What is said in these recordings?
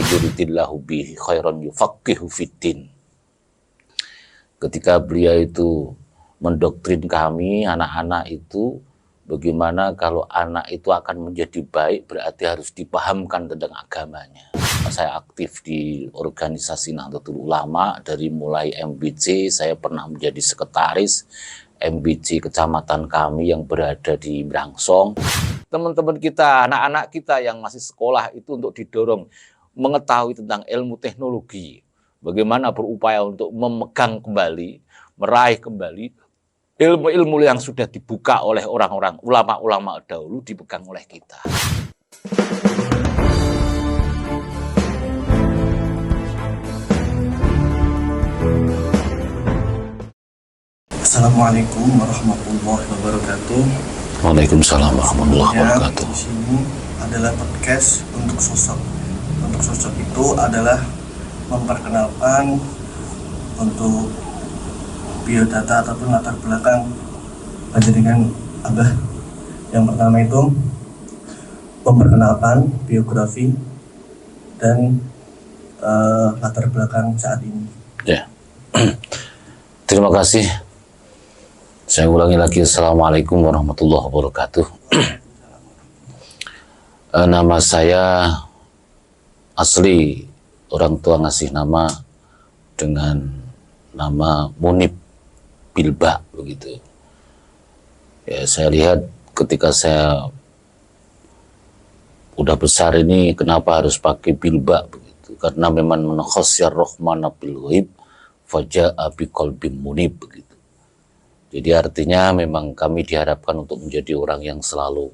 yuridillahu bihi khairan yufaqihu fiddin. Ketika beliau itu mendoktrin kami, anak-anak itu, bagaimana kalau anak itu akan menjadi baik, berarti harus dipahamkan tentang agamanya. Saya aktif di organisasi Nahdlatul Ulama, dari mulai MBC, saya pernah menjadi sekretaris MBC kecamatan kami yang berada di Brangsong. Teman-teman kita, anak-anak kita yang masih sekolah itu untuk didorong mengetahui tentang ilmu teknologi, bagaimana berupaya untuk memegang kembali, meraih kembali ilmu-ilmu yang sudah dibuka oleh orang-orang ulama-ulama dahulu, dipegang oleh kita. Assalamualaikum warahmatullahi wabarakatuh. Waalaikumsalam warahmatullahi wabarakatuh. Di sini adalah podcast untuk sosok. Untuk sosok itu adalah memperkenalkan untuk biodata ataupun latar belakang panjenengan Abah. Yang pertama itu memperkenalkan biografi dan latar belakang saat ini. Ya. Terima kasih. Saya ulangi lagi, Assalamualaikum warahmatullahi wabarakatuh. Nama saya asli, orang tua ngasih nama dengan nama Munib Bilba, begitu. Ya, saya lihat ketika saya udah besar ini, kenapa harus pakai Bilba begitu? Karena memang menakhasyar rohmana bil ghaib faja'a biqalbin munib begitu. Jadi artinya memang kami diharapkan untuk menjadi orang yang selalu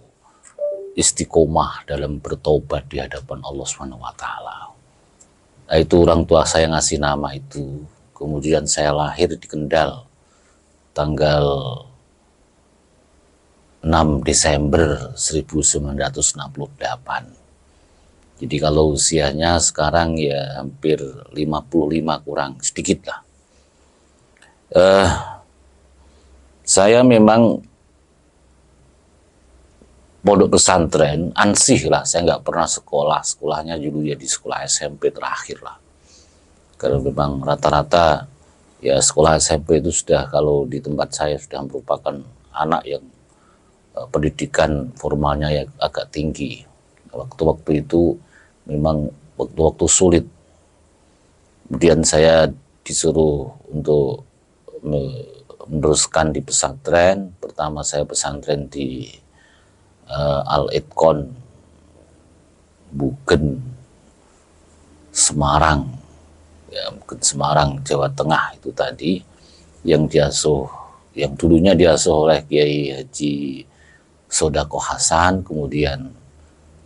istiqomah dalam bertobat di hadapan Allah Subhanahu wa taala. Nah, itu orang tua saya ngasih nama itu. Kemudian saya lahir di Kendal tanggal 6 Desember 1968. Jadi kalau usianya sekarang ya hampir 55 kurang sedikit lah. Saya memang pondok pesantren, ansih lah, saya nggak pernah sekolahnya dulu ya di sekolah SMP terakhir lah. Karena memang rata-rata ya sekolah SMP itu sudah, kalau di tempat saya sudah merupakan anak yang pendidikan formalnya ya agak tinggi. Waktu-waktu itu memang waktu-waktu sulit. Kemudian saya disuruh untuk meneruskan di pesantren. Pertama saya pesantren di Al-Itqon Bugen Semarang, ya, Bugen Semarang Jawa Tengah itu tadi, yang dulunya diasuh oleh Kiai Haji Sodako Hasan. Kemudian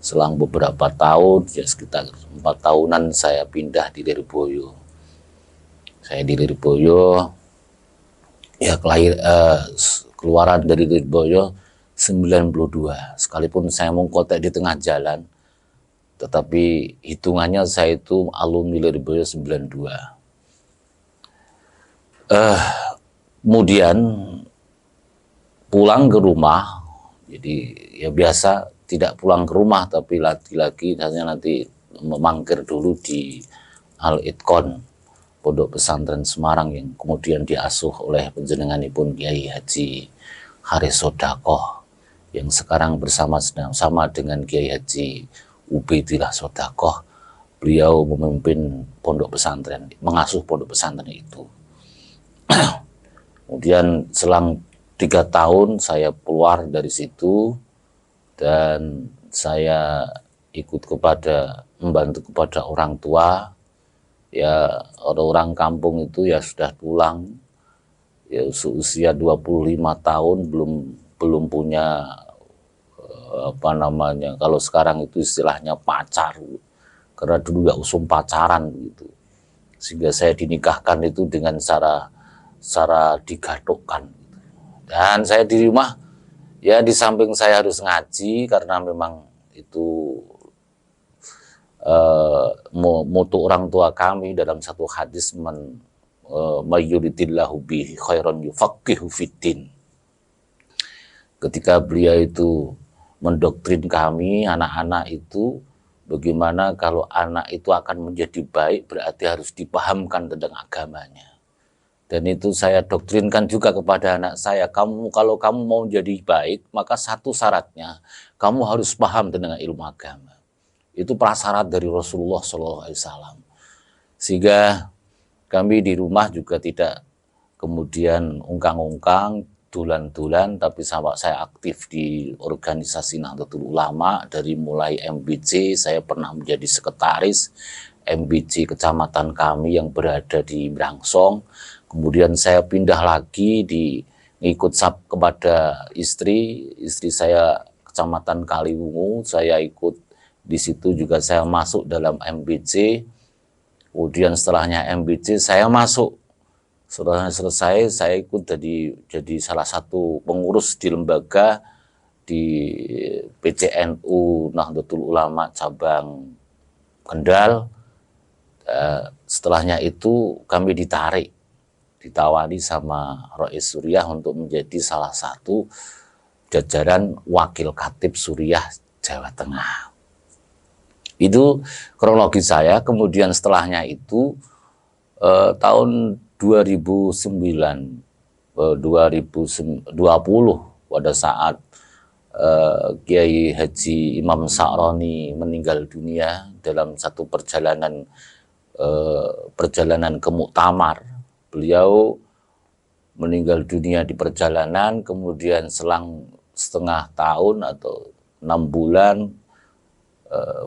selang beberapa tahun, ya sekitar 4 tahunan, saya pindah di Lirboyo. Saya di Lirboyo, ya keluaran dari Lirboyo 92, sekalipun saya mengkotek di tengah jalan, tetapi hitungannya saya itu alumni Lirboyo 92. Kemudian pulang ke rumah, jadi ya biasa tidak pulang ke rumah, tapi lagi-lagi nanti memangkir dulu di Al-Itqon Pondok Pesantren Semarang, yang kemudian diasuh oleh panjenenganipun Kiai Haji Haris Sodakoh, yang sekarang bersama dengan Kiai Haji Ubaidillah Sodakoh. Beliau memimpin pondok pesantren, mengasuh pondok pesantren itu. Kemudian selang 3 tahun saya keluar dari situ, dan saya ikut membantu kepada orang tua. Ya, orang kampung itu ya sudah pulang, ya usia 25 tahun belum punya kalau sekarang itu istilahnya pacar, karena dulu nggak usum pacaran gitu, sehingga saya dinikahkan itu dengan cara digatukkan. Dan saya di rumah, ya di samping saya harus ngaji, karena memang itu moto orang tua kami dalam satu hadis, yuridillahu bihi khairan yufaqihu fiddin. Ketika beliau itu mendoktrin kami, anak-anak itu, bagaimana kalau anak itu akan menjadi baik berarti harus dipahamkan tentang agamanya. Dan itu saya doktrinkan juga kepada anak saya, kalau kamu mau jadi baik, maka satu syaratnya, kamu harus paham tentang ilmu agama. Itu prasyarat dari Rasulullah SAW. Sehingga kami di rumah juga tidak kemudian ungkang-ungkang, dulan-dulan, tapi saya aktif di organisasi Nahdlatul Ulama. Dari mulai MBC, saya pernah menjadi sekretaris MBC kecamatan kami yang berada di Brangsong. Kemudian saya pindah lagi ikut kepada istri saya kecamatan Kaliwungu, saya ikut di situ juga, saya masuk dalam MBC. Kemudian setelahnya MBC saya masuk. Setelah selesai, saya ikut jadi salah satu pengurus di lembaga di PCNU Nahdlatul Ulama cabang Kendal. Setelahnya itu kami ditawari sama Rois Suriah untuk menjadi salah satu jajaran wakil khatib Suriah Jawa Tengah. Itu kronologi saya. Kemudian setelahnya itu tahun 2020 pada saat Kiai Haji Imam Sa'roni meninggal dunia dalam satu perjalanan ke muktamar. Beliau meninggal dunia di perjalanan, kemudian selang setengah tahun atau 6 bulan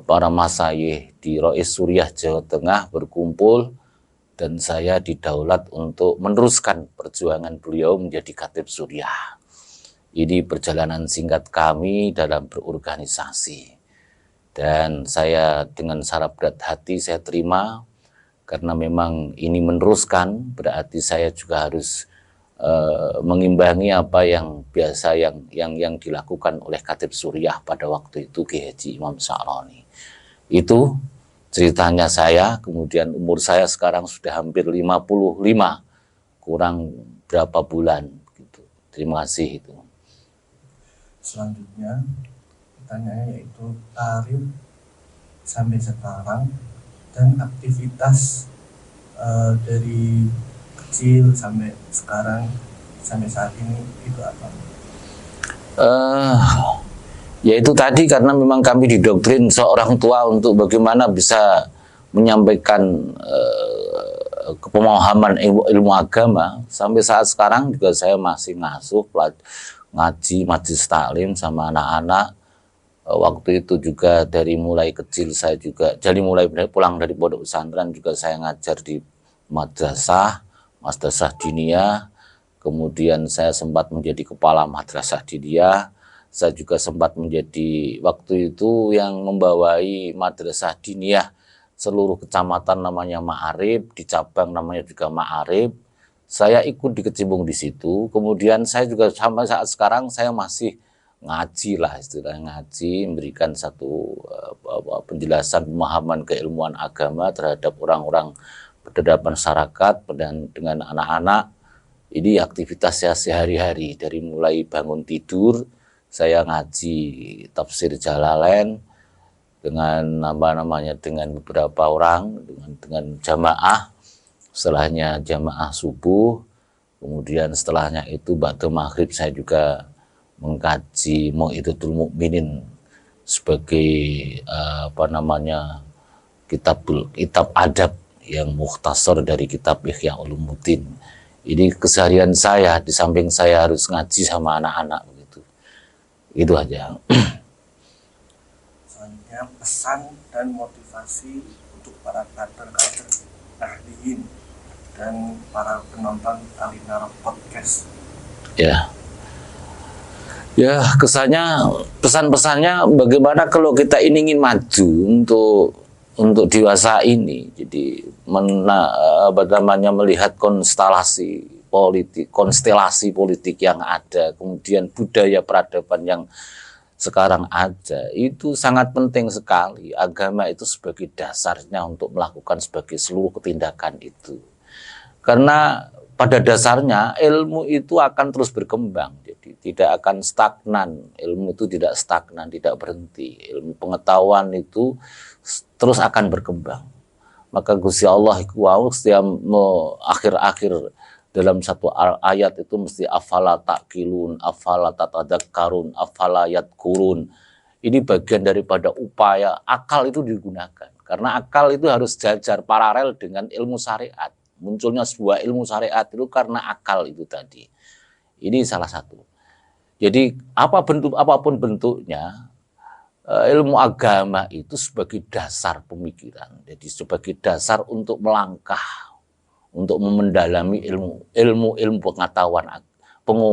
para masyayikh di Rois Suriah Jawa Tengah berkumpul dan saya didaulat untuk meneruskan perjuangan beliau menjadi khatib Suriah. Ini perjalanan singkat kami dalam berorganisasi. Dan saya dengan secara berat hati saya terima, karena memang ini meneruskan, berarti saya juga harus mengimbangi apa yang biasa yang dilakukan oleh khatib Suriah pada waktu itu, Kiai Haji Imam Sa'roni. Itu ceritanya saya. Kemudian umur saya sekarang sudah hampir 55, kurang berapa bulan gitu. Terima kasih itu. Selanjutnya pertanyaannya yaitu tarif sampai sekarang dan aktivitas dari kecil sampai sekarang, sampai saat ini itu apa? Ya itu tadi, karena memang kami didoktrin seorang tua untuk bagaimana bisa menyampaikan pemahaman ilmu agama. Sampai saat sekarang juga saya masih ngaji majelis taklim sama anak-anak. Waktu itu juga dari mulai kecil saya juga, jadi mulai pulang dari pondok pesantren juga saya ngajar di madrasah diniyah. Kemudian saya sempat menjadi kepala madrasah diniyah. Saya juga sempat menjadi waktu itu yang membawai madrasah diniyah seluruh kecamatan, namanya Ma'arif, di cabang namanya juga Ma'arif. Saya ikut dikecimpung di situ. Kemudian saya juga sampai saat sekarang saya masih ngaji lah, istilahnya ngaji, memberikan satu penjelasan pemahaman keilmuan agama terhadap orang-orang berhadapan masyarakat dan dengan anak-anak. Ini aktivitas saya sehari-hari, dari mulai bangun tidur saya ngaji tafsir Jalalain dengan dengan beberapa orang, dengan jamaah. Setelahnya jamaah subuh, kemudian setelahnya itu ba'da maghrib saya juga mengkaji Mau'idatul Mukminin sebagai kitab adab yang mukhtasar dari kitab Ihya Ulumuddin. Ini keseharian saya, di samping saya harus ngaji sama anak-anak begitu. Itu aja. Selanjutnya pesan dan motivasi untuk para kader-kader Nahdliyin dan para penonton Alinara Podcast. Ya, pesan-pesannya bagaimana kalau kita ingin maju untuk dewasa ini. Jadi melihat konstelasi politik yang ada, kemudian budaya peradaban yang sekarang ada, itu sangat penting sekali. Agama itu sebagai dasarnya untuk melakukan sebagai seluruh tindakan itu. Karena pada dasarnya ilmu itu akan terus berkembang. Jadi Jadi tidak akan stagnan, ilmu itu tidak stagnan, tidak berhenti. Ilmu pengetahuan itu terus akan berkembang. Maka Gusti Allah setiap akhir-akhir dalam satu ayat itu mesti afala taqilun, afala tatadakkarun, afala yadkurun. Ini bagian daripada upaya akal itu digunakan. Karena akal itu harus jajar paralel dengan ilmu syariat. Munculnya sebuah ilmu syariat itu karena akal itu tadi. Ini salah satu. Jadi apapun bentuknya, ilmu agama itu sebagai dasar pemikiran. Jadi sebagai dasar untuk melangkah, untuk mendalami ilmu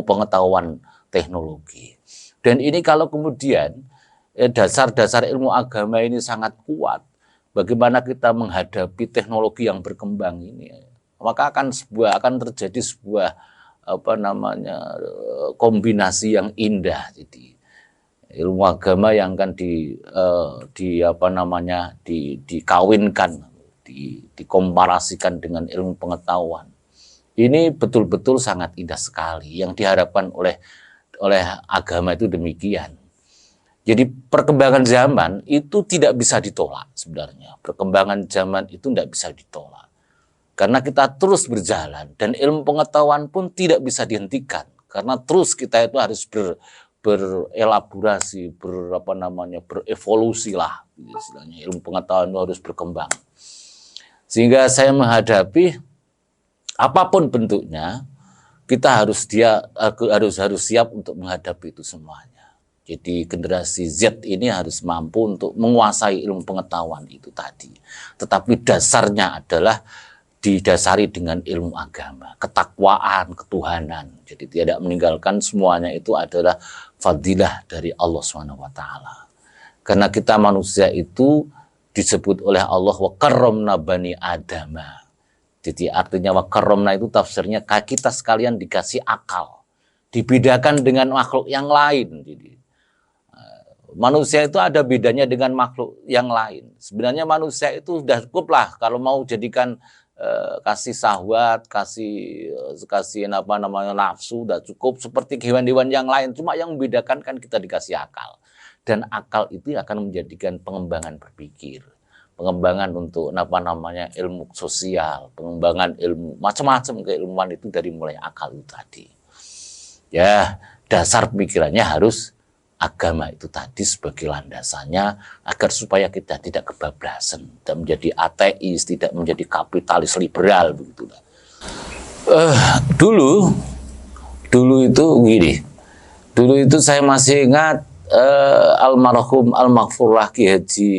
pengetahuan teknologi. Dan ini kalau kemudian dasar-dasar ilmu agama ini sangat kuat, bagaimana kita menghadapi teknologi yang berkembang ini, maka akan terjadi sebuah kombinasi yang indah. Jadi ilmu agama yang akan dikawinkan, dikomparasikan dengan ilmu pengetahuan. Ini betul-betul sangat indah sekali. Yang diharapkan oleh agama itu demikian. Jadi perkembangan zaman itu tidak bisa ditolak sebenarnya. Perkembangan zaman itu tidak bisa ditolak. Karena kita terus berjalan dan ilmu pengetahuan pun tidak bisa dihentikan. Karena terus kita itu harus berelaborasi, berevolusi lah. Istilahnya ilmu pengetahuan itu harus berkembang. Sehingga saya menghadapi apapun bentuknya, kita harus siap untuk menghadapi itu semuanya. Jadi generasi Z ini harus mampu untuk menguasai ilmu pengetahuan itu tadi. Tetapi dasarnya adalah didasari dengan ilmu agama, ketakwaan, ketuhanan. Jadi tidak meninggalkan, semuanya itu adalah fadilah dari Allah SWT. Karena kita manusia itu disebut oleh Allah wa karramna bani adama. Jadi artinya wa karramna itu tafsirnya kita sekalian dikasih akal. Dibedakan dengan makhluk yang lain. Jadi manusia itu ada bedanya dengan makhluk yang lain. Sebenarnya manusia itu sudah cukup lah kalau mau jadikan kasih syahwat, kasih nafsu, sudah cukup seperti hewan-hewan yang lain. Cuma yang membedakan kan kita dikasih akal. Dan akal itu akan menjadikan pengembangan berpikir, pengembangan untuk ilmu sosial, pengembangan ilmu macam-macam keilmuan itu dari mulai akal itu tadi. Ya, dasar pemikirannya harus agama itu tadi sebagai landasannya agar supaya kita tidak kebablasan, tidak menjadi ateis, tidak menjadi kapitalis liberal begitulah. Dulu itu gini. Dulu itu saya masih ingat almarhum almaghfurlah Ki Haji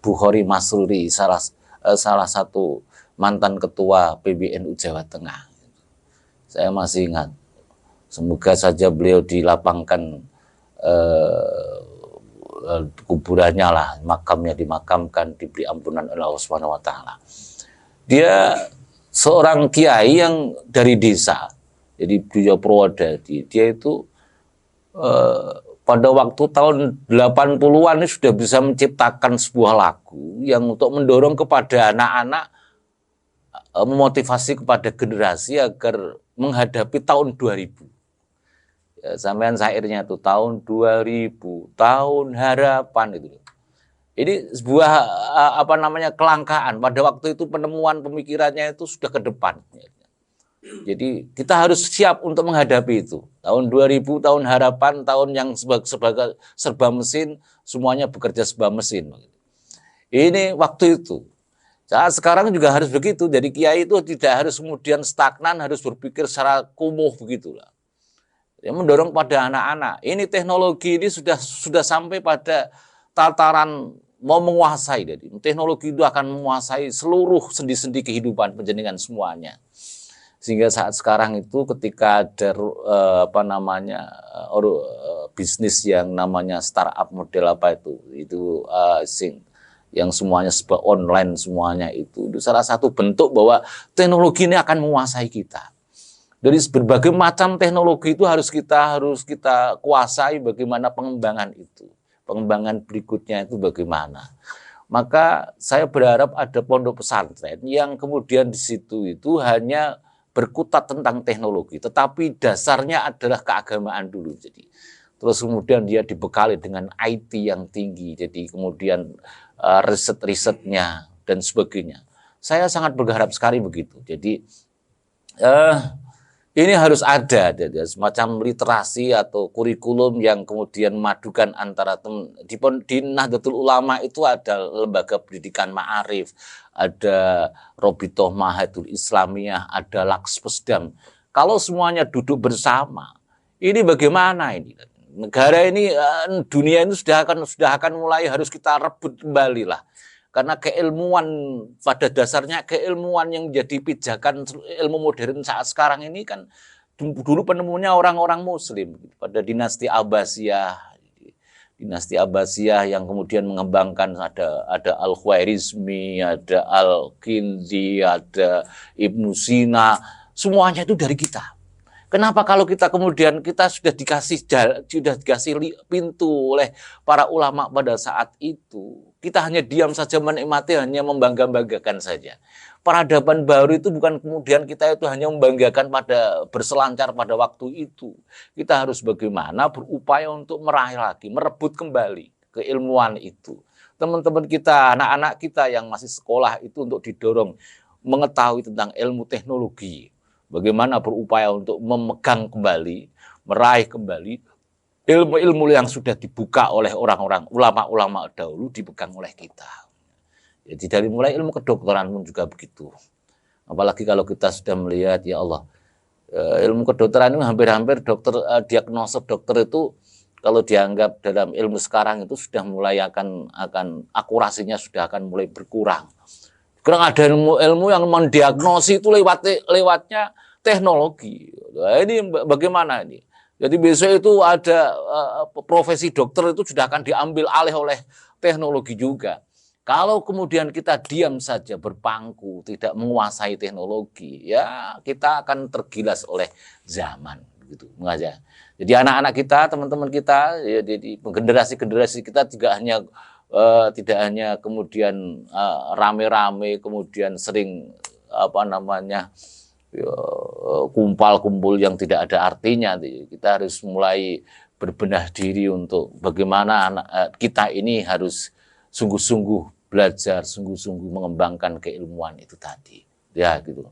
Bukhari Masruri, salah satu mantan ketua PBNU Jawa Tengah. Saya masih ingat. Semoga saja beliau dilapangkan kuburannya lah, makamnya dimakamkan, diberi ampunan oleh Allah SWT. Dia seorang kiai yang dari desa, jadi beliau Purwodadi. Dia itu pada waktu tahun 80-an ini sudah bisa menciptakan sebuah lagu yang untuk mendorong kepada anak-anak, memotivasi kepada generasi agar menghadapi tahun 2000. Ya, sampean syairnya tuh tahun 2000, tahun harapan itu. Ini sebuah kelangkaan. Pada waktu itu penemuan pemikirannya itu sudah ke depan. Jadi kita harus siap untuk menghadapi itu. Tahun 2000, tahun harapan, tahun yang sebagai serba mesin, semuanya bekerja serba mesin. Ini waktu itu. Saat sekarang juga harus begitu. Jadi kiai itu tidak harus kemudian stagnan, harus berpikir secara kumuh begitulah. Yang mendorong pada anak-anak. Ini teknologi ini sudah sampai pada tataran mau menguasai. Jadi teknologi itu akan menguasai seluruh sendi-sendi kehidupan penjenengan semuanya. Sehingga saat sekarang itu ketika ada bisnis yang namanya startup model yang semuanya serba online semuanya itu salah satu bentuk bahwa teknologi ini akan menguasai kita. Dari berbagai macam teknologi itu harus kita kuasai bagaimana pengembangan itu. Pengembangan berikutnya itu bagaimana. Maka saya berharap ada pondok pesantren yang kemudian di situ itu hanya berkutat tentang teknologi, tetapi dasarnya adalah keagamaan dulu. Jadi terus kemudian dia dibekali dengan IT yang tinggi, jadi kemudian riset-risetnya dan sebagainya. Saya sangat berharap sekali begitu. Jadi ini harus ada semacam literasi atau kurikulum yang kemudian memadukan antara di Nahdlatul Ulama itu ada lembaga pendidikan ma'arif, ada Robitoh Mahadul Islamiyah, ada Lakspesdam. Kalau semuanya duduk bersama, ini bagaimana ini? Negara ini, dunia ini sudah akan mulai harus kita rebut kembali lah. Karena keilmuan pada dasarnya keilmuan yang menjadi pijakan ilmu modern saat sekarang ini kan dulu penemunya orang-orang Muslim pada dinasti Abbasiyah yang kemudian mengembangkan ada Al-Khwarizmi, ada Al-Kindi, ada Ibnu Sina, semuanya itu dari kita. Kenapa kalau kita kemudian kita sudah dikasih pintu oleh para ulama pada saat itu, kita hanya diam saja menikmati, hanya membangga-banggakan saja. Peradaban baru itu bukan kemudian kita itu hanya membanggakan pada berselancar pada waktu itu. Kita harus bagaimana berupaya untuk meraih lagi, merebut kembali keilmuan itu. Teman-teman kita, anak-anak kita yang masih sekolah itu untuk didorong mengetahui tentang ilmu teknologi. Bagaimana berupaya untuk memegang kembali, meraih kembali ilmu-ilmu yang sudah dibuka oleh orang-orang ulama-ulama dahulu dipegang oleh kita. Jadi dari mulai ilmu kedokteran pun juga begitu. Apalagi kalau kita sudah melihat, ya Allah, ilmu kedokteran ini hampir-hampir diagnosa dokter itu kalau dianggap dalam ilmu sekarang itu sudah mulai akan akurasinya sudah akan mulai berkurang. Kurang ada ilmu yang mendiagnosis itu lewatnya teknologi. Nah, ini bagaimana ini? Jadi besok itu ada profesi dokter itu sudah akan diambil alih oleh teknologi juga. Kalau kemudian kita diam saja berpangku, tidak menguasai teknologi, ya kita akan tergilas oleh zaman. Begitu, mengajar. Jadi anak-anak kita, teman-teman kita, ya, di generasi-generasi kita tidak hanya kemudian rame-rame, kemudian sering kumpul yang tidak ada artinya. Kita harus mulai berbenah diri untuk bagaimana kita ini harus sungguh-sungguh belajar, sungguh-sungguh mengembangkan keilmuan itu tadi. Ya gitu.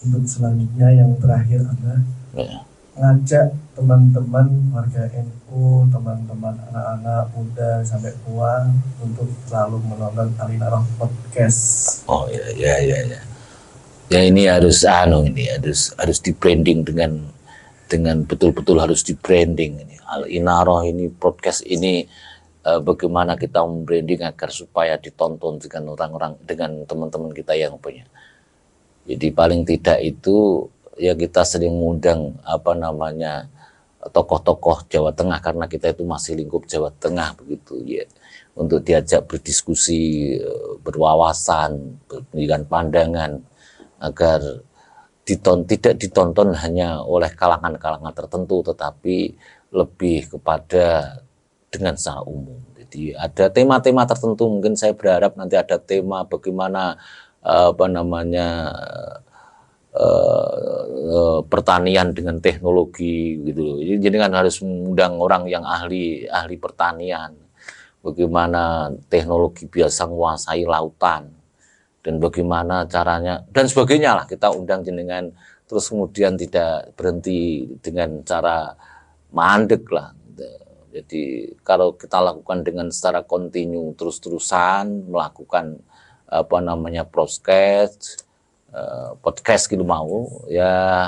Untuk selanjutnya yang terakhir adalah ngajak teman-teman warga NU, teman-teman anak-anak muda sampai tua untuk selalu menonton Alinaro Podcast. Oh ya. Ya ini harus harus di branding dengan betul-betul harus di branding ini. Al-Inarah ini podcast ini bagaimana kita membranding agar supaya ditonton dengan orang-orang, dengan teman-teman kita yang punya. Jadi paling tidak itu ya kita sering mengundang tokoh-tokoh Jawa Tengah karena kita itu masih lingkup Jawa Tengah begitu ya, untuk diajak berdiskusi, berwawasan, memberikan pandangan agar tidak ditonton hanya oleh kalangan-kalangan tertentu tetapi lebih kepada dengan secara umum. Jadi ada tema-tema tertentu, mungkin saya berharap nanti ada tema bagaimana pertanian dengan teknologi gitu. Jadi kan harus mengundang orang yang ahli pertanian. Bagaimana teknologi biasa menguasai lautan dan bagaimana caranya dan sebagainya lah, kita undang jenengan. Terus kemudian tidak berhenti dengan cara mandek lah. Jadi kalau kita lakukan dengan secara kontinu terus-terusan melakukan podcast gitu mau ya,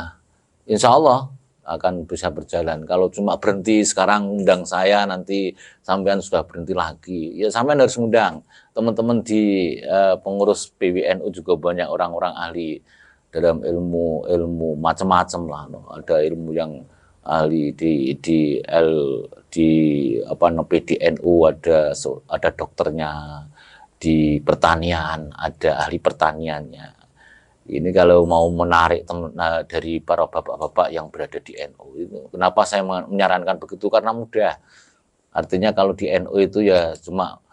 insya Allah akan bisa berjalan. Kalau cuma berhenti sekarang undang saya, nanti sampean sudah berhenti lagi, ya sampean harus undang teman-teman di pengurus PWNU juga banyak orang-orang ahli dalam ilmu macam-macam lah. Ada ilmu yang ahli di PDNU, ada dokternya, di pertanian ada ahli pertaniannya. Ini kalau mau menarik dari para bapak-bapak yang berada di NU itu, kenapa saya menyarankan begitu? Karena mudah. Artinya kalau di NU itu ya cuma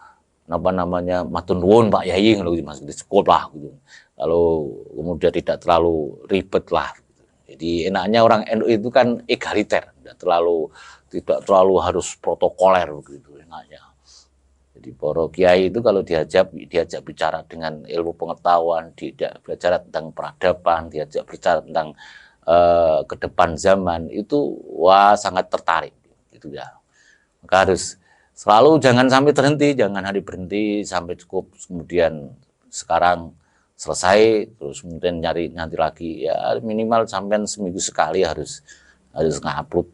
apa namanya matur nuwun Pak Yai kalau masuk di sekolah gitu. Kalau kemudian tidak terlalu ribet lah. Jadi enaknya orang NU itu kan egaliter, tidak terlalu harus protokoler begitu enaknya. Jadi para kiai itu kalau diajak bicara dengan ilmu pengetahuan, diajak bicara tentang peradaban, diajak bicara tentang ke depan zaman itu wah sangat tertarik gitu ya. Maka harus selalu jangan sampai jangan hari berhenti sampai cukup kemudian sekarang selesai terus kemudian nyari nanti lagi ya minimal sampai seminggu sekali harus ngupload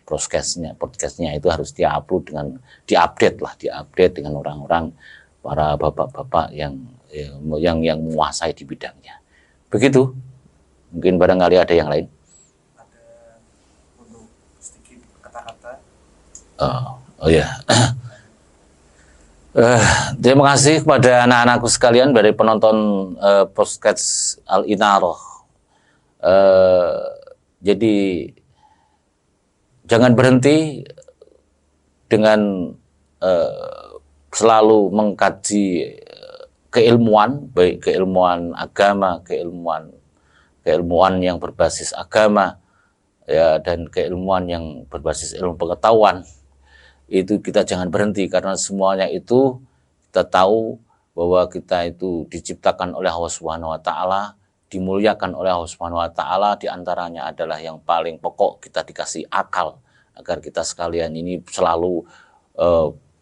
podcastnya itu harus diupdate dengan orang-orang para bapak-bapak yang menguasai di bidangnya. Begitu. Mungkin barangkali ada yang lain. Ada untuk sedikit kata-kata. Oh ya. Terima kasih kepada anak-anakku sekalian dari penonton podcast Al-Inarah. Jadi jangan berhenti dengan selalu mengkaji keilmuan, baik keilmuan agama, keilmuan yang berbasis agama, ya, dan keilmuan yang berbasis ilmu pengetahuan. Itu kita jangan berhenti karena semuanya itu kita tahu bahwa kita itu diciptakan oleh Allah Subhanahu wa taala, dimuliakan oleh Allah Subhanahu wa taala, di antaranya adalah yang paling pokok kita dikasih akal agar kita sekalian ini selalu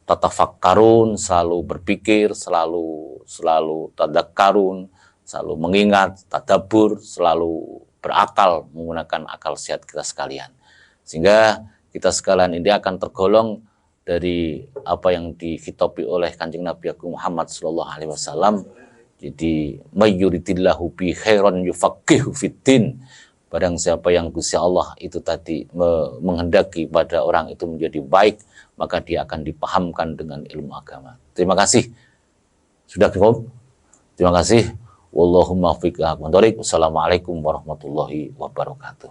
tatafakkarun, selalu berpikir, selalu tadakkarun, selalu mengingat, tadabbur, selalu berakal menggunakan akal sehat kita sekalian. Sehingga kita sekalian ini akan tergolong dari apa yang dikhitabi oleh Kanjeng Nabi Agung Muhammad sallallahu alaihi wasallam. Jadi mayyuridillahu bi khairan yufaqihu fiddin. Barang siapa yang Gusti Allah itu tadi menghendaki pada orang itu menjadi baik, maka dia akan dipahamkan dengan ilmu agama. Terima kasih. Sudah cukup? Terima kasih. Wallahumma fiqh. Wassalamualaikum warahmatullahi wabarakatuh.